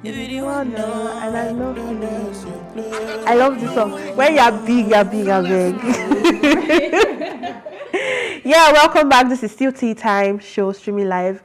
If you want to know, And I love you. I love this song. When you're big, I beg. Yeah, welcome back. This is still Tea Time show streaming live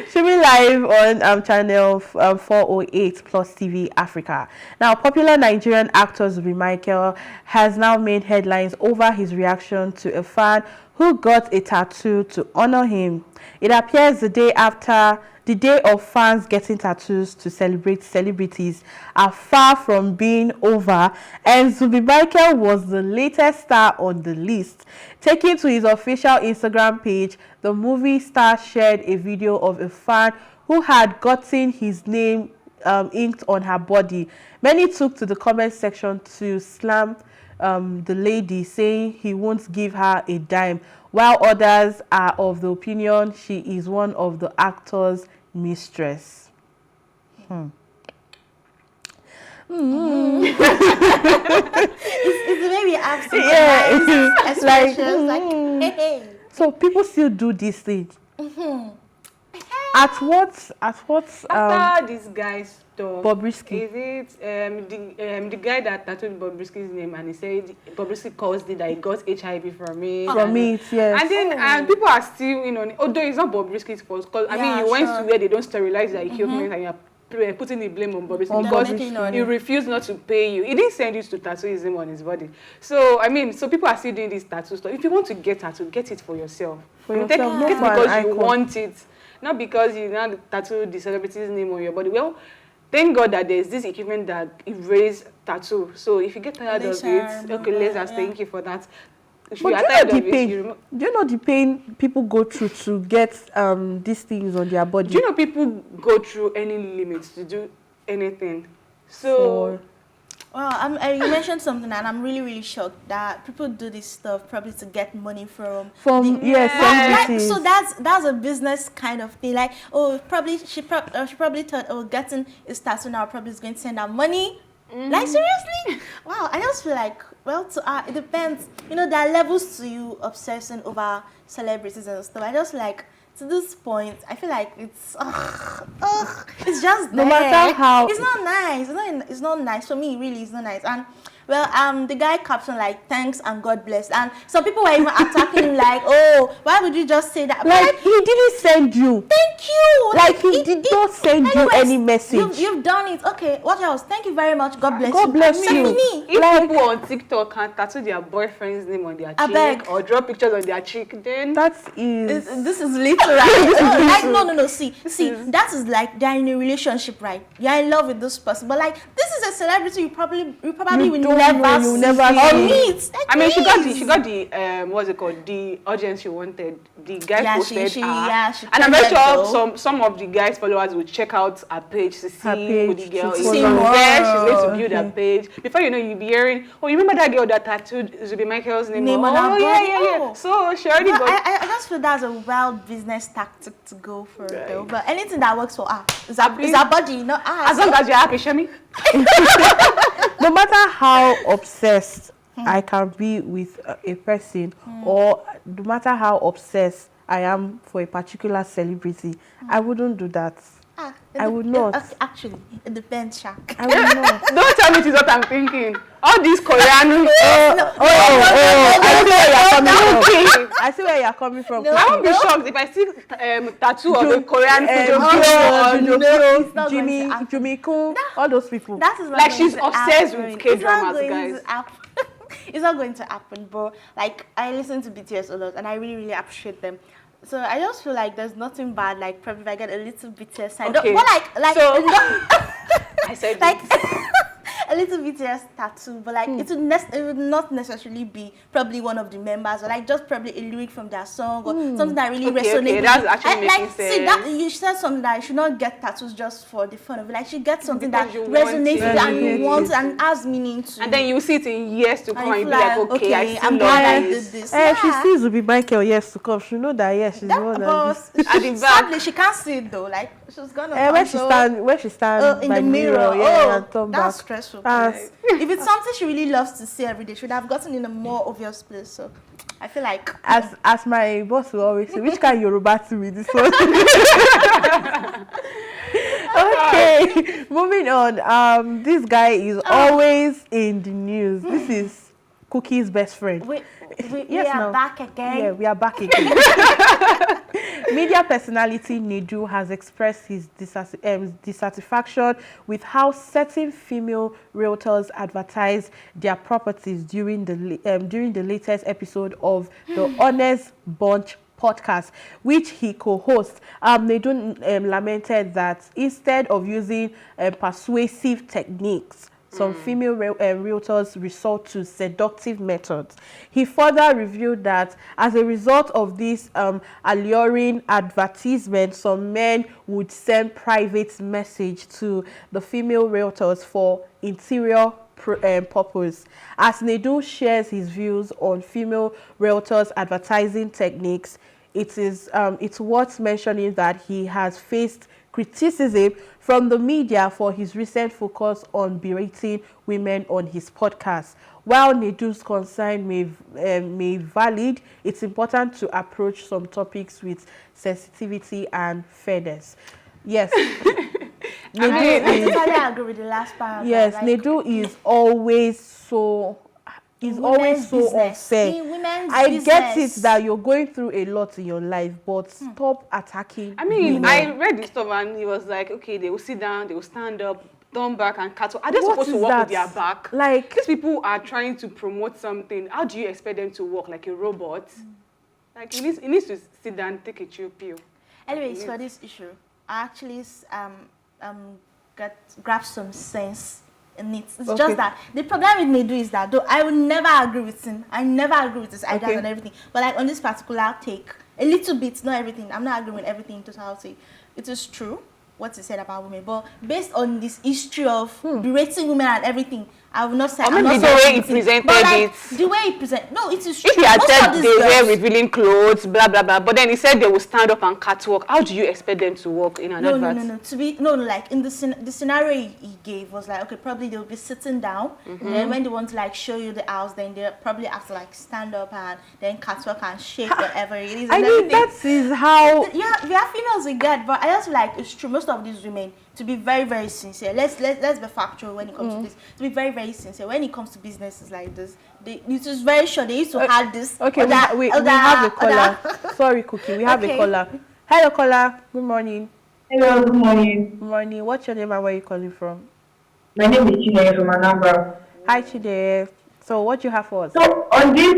streaming live on channel 408 PlusTvAfrica. Now, popular Nigerian actor Zubby Michael has now made headlines over his reaction to a fan who got a tattoo to honor him. It appears the day of fans getting tattoos to celebrate celebrities are far from being over, and Zubby Michael was the latest star on the list. Taking to his official Instagram page, the movie star shared a video of a fan who had gotten his name inked on her body. Many took to the comment section to slam the lady, saying he won't give her a dime, while others are of the opinion she is one of the actor's mistress. It's the way we act. It's like hey. So people still do this thing. At what after this guy's stuff, Bobrisky. Is it the guy that tattooed Bobrisky's name and he said Bobrisky caused it, that he got HIV from it. Yes. And then people are still although it's not Bobrisky's fault, because I mean you went to where they don't sterilize the equipment and you're putting the blame on Bobrisky because he refused not to pay you. He didn't send you to tattoo his name on his body. So I mean, so people are still doing this tattoo stuff. If you want to get tattoo, get it for yourself. Get it because you want it, not because you now tattoo the celebrity's name on your body. Well, thank God that there's this equipment that erases tattoo. So if you get tired of it, okay, lasers, thank you for that. If But you are do tired you know of the it, pain? Do you know the pain people go through to get these things on their body? do you know people go through any limits to do anything? So well, you mentioned something, and I'm really, really shocked that people do this stuff probably to get money from celebrities. So that's a business kind of thing. Like, she probably thought, getting a tattoo now probably is going to send her money. Like, seriously? Wow, I just feel like, well, it depends. You know, there are levels to you obsessing over celebrities and stuff. I just like, to this point, I feel like it's just no matter how it's not nice. It's not nice for me. Really, it's not nice. And well, the guy captioned like "thanks and God bless," and some people were even attacking him like, "Oh, why would you just say that?" Like, he didn't send you. Thank you. Like he did not send you any message. You've done it. Okay, what else? Thank you very much. God bless you. God bless you. If people on TikTok can tattoo their boyfriend's name on their cheek or draw pictures on their cheek, then this is literal. Like no. See, that is like they're in a relationship, right? You're in love with this person, but like this is a celebrity you probably will never meet. I mean, she got the what's it called? The audience she wanted. The guy posted her, and I'm very sure some of the guy's followers will check out her page to see who the girl is. She's going to build her page. Before you know, you'll be hearing, oh, you remember that girl that tattooed Zubby Michael's name? Oh, yeah. So she already got. I just feel that's a wild business tactic to go for, though. But anything that works for her is her body, not us. As long as you're happy, Shemi. No matter how obsessed I can be with a person, or no matter how obsessed I am for a particular celebrity, I wouldn't do that. I would not. Actually, it depends, Shaq. I would not. Don't tell me this is what I'm thinking. All these Korean. I see where you're coming from. No, I won't be shocked if I see tattoo of a Korean Jimmy Kun, all those people. That is like she's obsessed with K-dramas, guys. It's not going to happen, bro. Like, I listen to BTS a lot, and I really, really appreciate them. So I just feel like there's nothing bad. Like, probably if I get a little BTS side, okay. I said like a little BTS tattoo, but like it would not necessarily be probably one of the members, or like just probably a lyric from their song or something that really resonates. Okay, that's actually making sense. See, that you said something that you should not get tattoos just for the fun of it. Like, you get something that resonates with you and you want and has meaning to. And then you see it in years to come and you be like, okay, I'm glad I did this. She sees Zubby Michael years to come. She know that she's the one that. Sadly, she can't see it though. Like, she's gonna. When she stand in by the mirror. And turn that's back. stressful. If it's something she really loves to say every day, she would have gotten in a more obvious place. So I feel like as my boss will always say, which kind of Yoruba to me this one? Okay, moving on. This guy is always in the news. This is Cookie's best friend. we are back again. Yeah, we are back again. Media personality Nedu has expressed his dissatisfaction with how certain female realtors advertise their properties during the latest episode of the Honest Bunch podcast, which he co-hosts. Nedu lamented that instead of using persuasive techniques, some female realtors resort to seductive methods. He further revealed that as a result of this alluring advertisement, some men would send private message to the female realtors for interior purpose. As Nedu shares his views on female realtors' advertising techniques, it's worth mentioning that he has faced criticism from the media for his recent focus on berating women on his podcast. While Nedu's concern may valid, it's important to approach some topics with sensitivity and fairness. Yes. I totally agree with the last part. Yes, Nedu is always so unfair. I get it that you're going through a lot in your life, but stop attacking. I mean, women. I read this stuff and he was like, okay, they will sit down, they will stand up, turn back and cattle. Are they supposed to walk with their back? Like, these people are trying to promote something. How do you expect them to walk like a robot? Like, he needs to sit down, take a chill pill. Anyways, for this issue, I actually grabbed some sense in it. It's just that the problem with Nedu is that though I will never agree with him. I never agree with his ideas and everything. But like on this particular take, a little bit, not everything. I'm not agreeing with everything in totality. It is true what he said about women, but based on this history of berating women and everything, I will not say. Or maybe the way he presented it. The way he presented, no, it is true. If he had said they wear revealing clothes, blah blah blah, but then he said they will stand up and catwalk. How do you expect them to walk in an advert? No. Like in the scenario he gave was like, okay, probably they'll be sitting down, and then when they want to like show you the house, then they probably have to like stand up and then catwalk and shake whatever it is. I mean, that is how. Yeah, we have females with that, but I just feel like it's true. Most of these women, to be very, very sincere, let's be factual when it comes to this. To be very, very sincere when it comes to businesses like this, it is very sure they used to have this. Okay, we have a caller. Sorry, Cookie, we have a caller. Hello, caller. Good morning. Hello, good morning. Good morning. What's your name and where are you calling from? My name is Chideye from Anambra. Hi, Chideye. So, what do you have for us? So, on this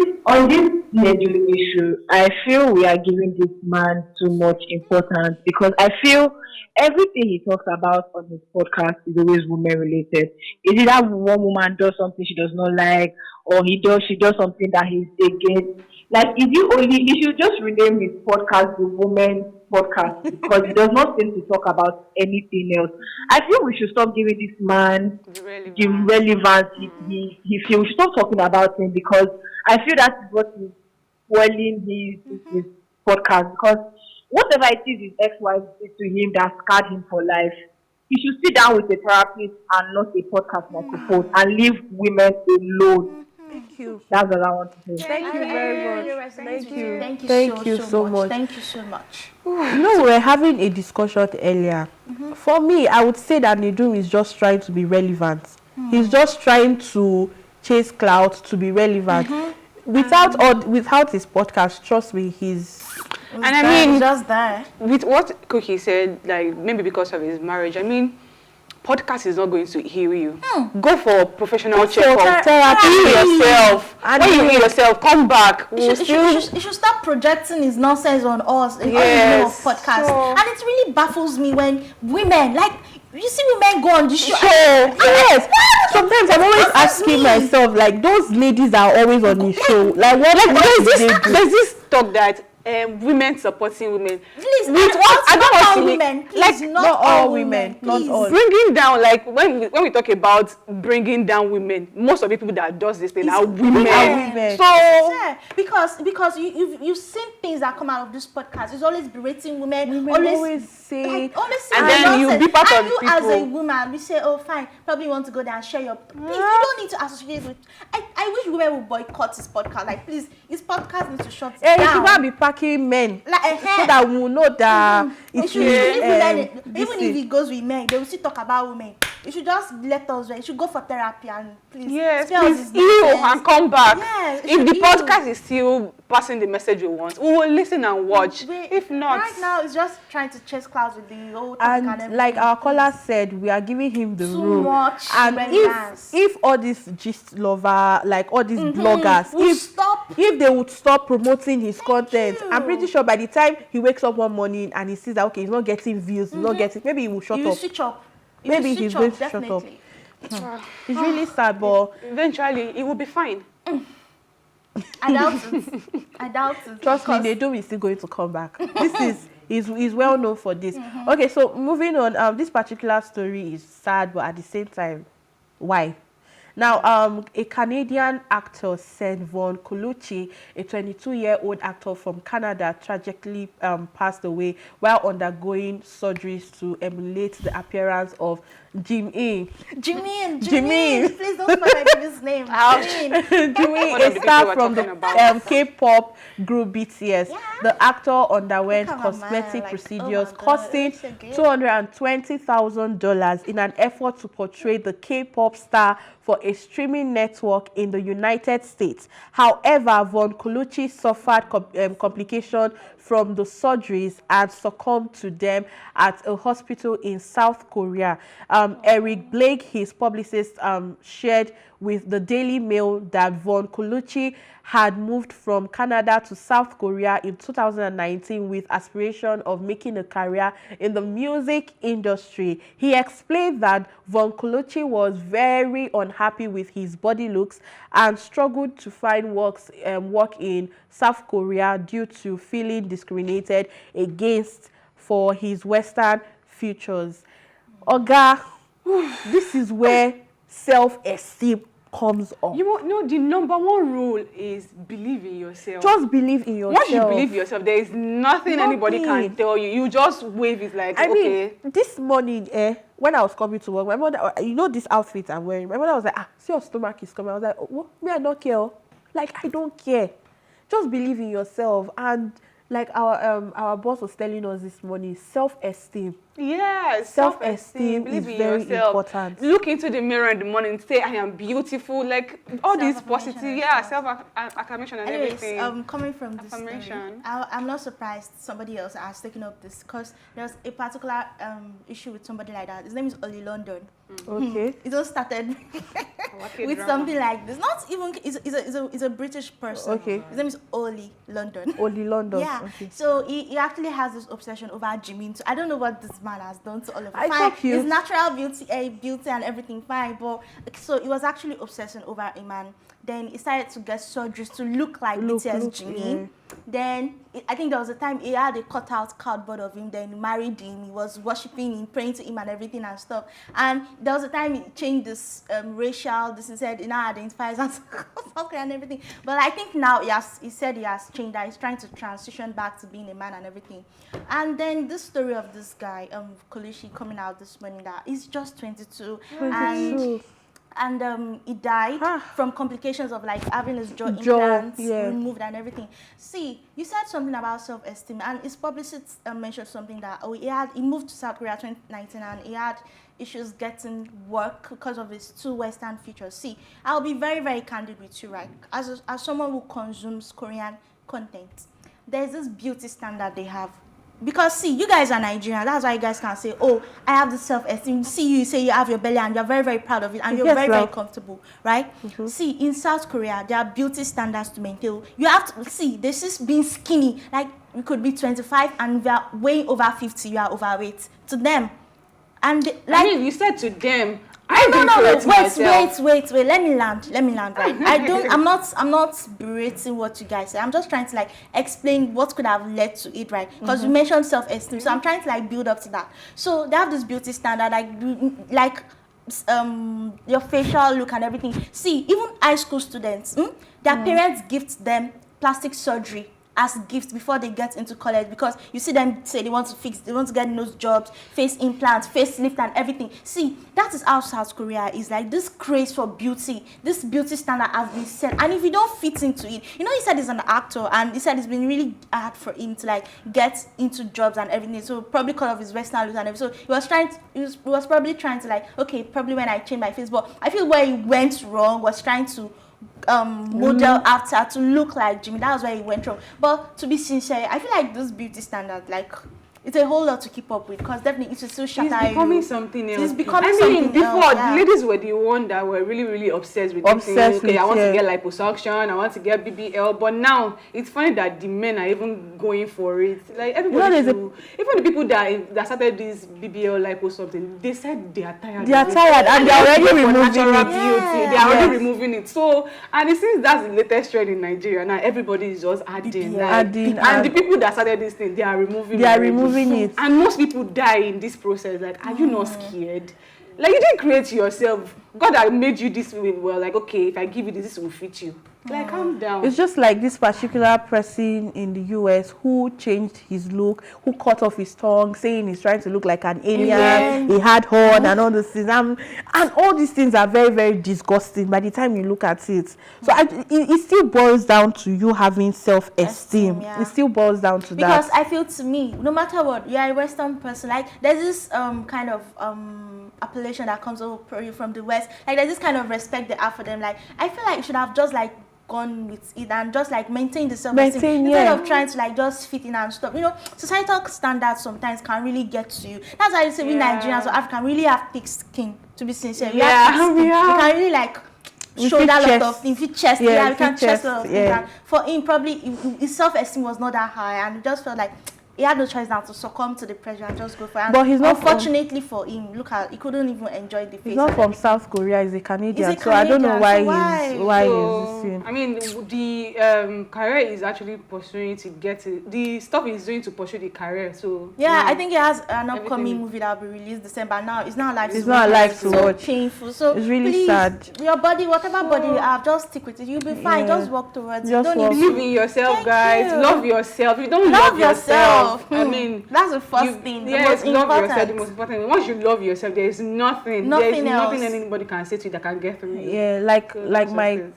Nedu issue, I feel we are giving this man too much importance because I feel everything he talks about on his podcast is always women related. Is it that one woman does something she does not like, or she does something that he's against? Like, you should just rename his podcast the Women Podcast because he does not seem to talk about anything else. I feel we should stop giving this man the relevance he feels. We should stop talking about him because I feel that is what is spoiling his podcast because whatever it is his ex-wife did to him that scarred him for life, he should sit down with a therapist and not a podcast microphone and leave women alone. Thank you. That's what I want to say. Thank you very much. Thank you. Thank you so much. Thank you so much. You know, we were having a discussion earlier. For me, I would say that Nedu is just trying to be relevant. He's just trying to chase clout to be relevant. Without his podcast, trust me, and I mean, just there. With what Cookie said, like maybe because of his marriage, I mean, podcast is not going to heal you. Go for professional checkup. Therapy. Heal yourself. And when you heal yourself, come back. You should stop projecting his nonsense on us. Yes. Podcast. And it really baffles me when women, like, you see women go on the show. Yes. Sometimes I'm always asking myself, like, those ladies are always on the show. Like, what? There's this talk that women supporting women. Please, With what I don't want to women. Please, like not all women. Not all. Bringing down, like when we talk about bringing down women, most of the people that does this thing are women. So because you've seen things that come out of this podcast. It's always berating women. Always say, and then you be part of you people. As a woman, we say, oh fine, probably you want to go there and share your. Please, you don't need to associate with. I wish women would boycott this podcast. Like, please, this podcast needs to shut down. You should not be packing men, like, so that we will know that even if it goes with men, they will still talk about women. You should just let us. You should go for therapy and please. Yes, please heal and come back. Yes, if the podcast is still passing the message we want, we will listen and watch. If not, right now it's just trying to chase clouds with the whole topic and like our caller said, we are giving him the too room. much and relevance. if all these gist lover, like all these bloggers, if they would stop promoting his content, I'm pretty sure by the time he wakes up one morning and he sees that okay, he's not getting views, he's not getting, maybe he will shut up. Switch up. Maybe he's going to shut up. It's really sad, but eventually it will be fine. I doubt it. Trust me, Nedu is still going to come back. He's well known for this. Okay, so moving on. This particular story is sad, but at the same time, why? Now, a Canadian actor said Von Colucci, a 22-year-old actor from Canada, tragically passed away while undergoing surgeries to emulate the appearance of Jimmy. Please don't forget his name. Jimmy, a star from the K-pop group BTS. Yeah. The actor underwent cosmetic procedures costing $220,000 in an effort to portray the K-pop star for a streaming network in the United States. However, Von Colucci suffered complications from the surgeries and succumbed to them at a hospital in South Korea. Eric Blake, his publicist, shared with the Daily Mail that Von Colucci had moved from Canada to South Korea in 2019 with aspiration of making a career in the music industry. He explained that Von Colucci was very unhappy with his body looks and struggled to find work in South Korea due to feeling discriminated against for his Western features. Oga, this is where self-esteem comes up. You know, the number one rule is believe in yourself. Just believe in yourself. Once you believe yourself, there is nothing anybody can tell you. You just wave it like, I mean, this morning, when I was coming to work, my mother, you know this outfit I'm wearing, my mother was like, see your stomach is coming. I was like, oh, me, I don't care. Like, I don't care. Just believe in yourself. And like our boss was telling us this morning, self-esteem. Yes, self-esteem is very important. Look into the mirror in the morning, say I am beautiful, like all these positive, self-affirmation and everything. Coming from this story, I'm not surprised somebody else has taken up this because there's a particular issue with somebody like that. His name is Oli London. Okay. It all started with something like this. Not even, he's a British person. Okay. His name is Oli London. Oli London. Yeah. Okay. So he actually has this obsession over Jimmy. So I don't know what this man has done to all of it. I fine. His natural beauty and everything fine. But so he was actually obsessing over a man. Then he started to get surgeries to look like BTS Jimmy. Yeah. Then I think there was a time he had a cutout cardboard of him. Then he married him. He was worshiping him, praying to him, and everything and stuff. And there was a time he changed this racial. This he said he now identifies as South Korean and everything. But I think now he said he has changed. That he's trying to transition back to being a man and everything. And then this story of this guy, Colucci, coming out this morning that he's just 22. And he died from complications of like having his jaw implants removed and everything. See, you said something about self-esteem, and his publicist mentioned something that he moved to South Korea 2019 and he had issues getting work because of his two Western features. See, I'll be very, very candid with you, right? As someone who consumes Korean content, there's this beauty standard they have. Because see, you guys are Nigerian. That's why you guys can say, "Oh, I have the self-esteem." See, you say you have your belly, and you're very, very proud of it, and you're very, very comfortable, right? See, in South Korea, there are beauty standards to maintain. You have to see. This is being skinny. Like you could be 25, and you are weighing over 50. You are overweight to them, and like I mean, you said to them. Wait. Let me land, right? I'm not berating what you guys say. I'm just trying to like explain what could have led to it, right? Because you mentioned self-esteem, so I'm trying to like build up to that. So they have this beauty standard, like your facial look and everything. See, even high school students, their parents gift them plastic surgery as gifts before they get into college, because you see them say they want to get nose jobs, face implants, facelift and everything. See, that is how South Korea is. Like, this craze for beauty, this beauty standard has been set, and if you don't fit into it, he said he's an actor, and he said it's been really hard for him to like get into jobs and everything, so probably because of his western look and everything. So he was probably trying to like, okay, probably when I change my face, but I feel where he went wrong was trying to model after to look like Jimmy. That was where he went wrong. But to be sincere, I feel like this beauty standard, like, it's a whole lot to keep up with, because definitely it's still shatter. It's becoming something else. It's becoming something before else, the ladies were the one that were really, really obsessed with it. Okay, I want to get liposuction, I want to get BBL, but now it's funny that the men are even going for it. Like, everybody, even the people that started this BBL lipo something, they said they are tired. They are tired, and they are already removing it. They are already removing it. So, and since that's the latest trend in Nigeria now, everybody is just adding. And the people that started this thing, they are removing it. And most people die in this process. Like, are you not scared? Like, you didn't create yourself. God had made you this way. Well, like, okay, if I give you this, this will fit you. Like, calm down. It's just like this particular person in the US who changed his look, who cut off his tongue, saying he's trying to look like an alien. He had horn and all those things. And all these things are very, very disgusting by the time you look at it. So it still boils down to you having self-esteem. It still boils down to that. Because I feel, to me, no matter what, you're a Western person. Like, there's this kind of appellation that comes over from the West. Like, there's this kind of respect they have for them. Like, I feel like you should have just like gone with it and just like maintain the self-esteem instead of trying to like just fit in and stuff. Societal standards sometimes can really get to you. That's why you say we Nigerians or African really have thick skin, to be sincere. We can really like shoulder a lot of things. Chest, we can chest a lot of things. And for him, probably his self-esteem was not that high, and he just felt like he had no choice now to succumb to the pressure and just go for it. But he's not. Unfortunately for him, he couldn't even enjoy the face. He's not from South Korea. He's a Canadian. So I don't know why so, he's. I mean, the career is actually pursuing to get it. The stuff he's doing to pursue the career. So I think he has an upcoming movie that will be released December. Now it's not alive. It's not alive to watch. So painful. So it's really please, sad. Your body, whatever body you have, just stick with it. You'll be fine. Just walk towards it. Don't believe in yourself, guys. Love yourself. You don't love yourself. I mean, that's the first thing. Yes, love yourself. The most important thing. Once you love yourself, there is nothing anybody can say to you that can get through you. Yeah, like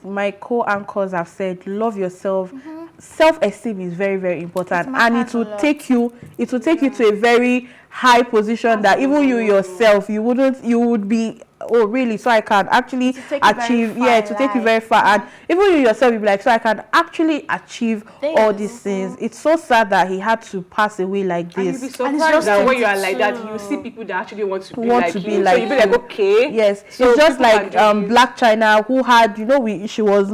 my co-anchors have said, love yourself. Self-esteem is very, very important, and it will take you to a very high position that even you yourself you would be, oh really, so I can actually achieve, to take you very far. And even you yourself, you'll be like, so I can actually achieve all these things. It's so sad that he had to pass away like this. And you'll be surprised that when you are like that, you see people that actually want to be like you. So you'll be like, okay. Yes, so it's just like Black China, who had, she was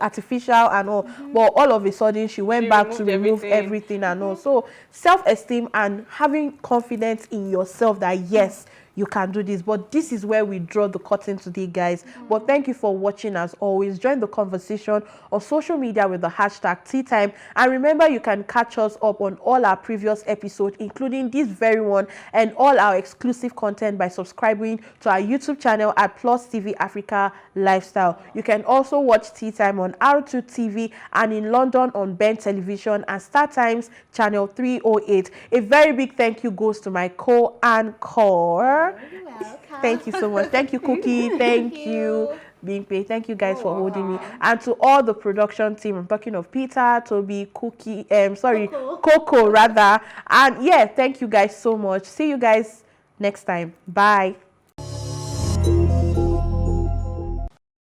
artificial and all, but all of a sudden she went back to remove everything and all. So self-esteem and having confidence in yourself that yes, you can do this. But this is where we draw the curtain today, guys. But thank you for watching. As always, join the conversation on social media with the hashtag #TeaTime. And remember, you can catch us up on all our previous episodes, including this very one, and all our exclusive content by subscribing to our YouTube channel at PlusTvAfrica Lifestyle. You can also watch Tea Time on R2 TV and in London on Ben Television and Star Times channel 308. A very big thank you goes to my co-anchor. Thank you so much. Thank you, Cookie. Thank you, Bimpe. Thank you guys for holding me. And to all the production team, I'm talking of Peter, Toby, Cookie, Coco rather. And thank you guys so much. See you guys next time. Bye.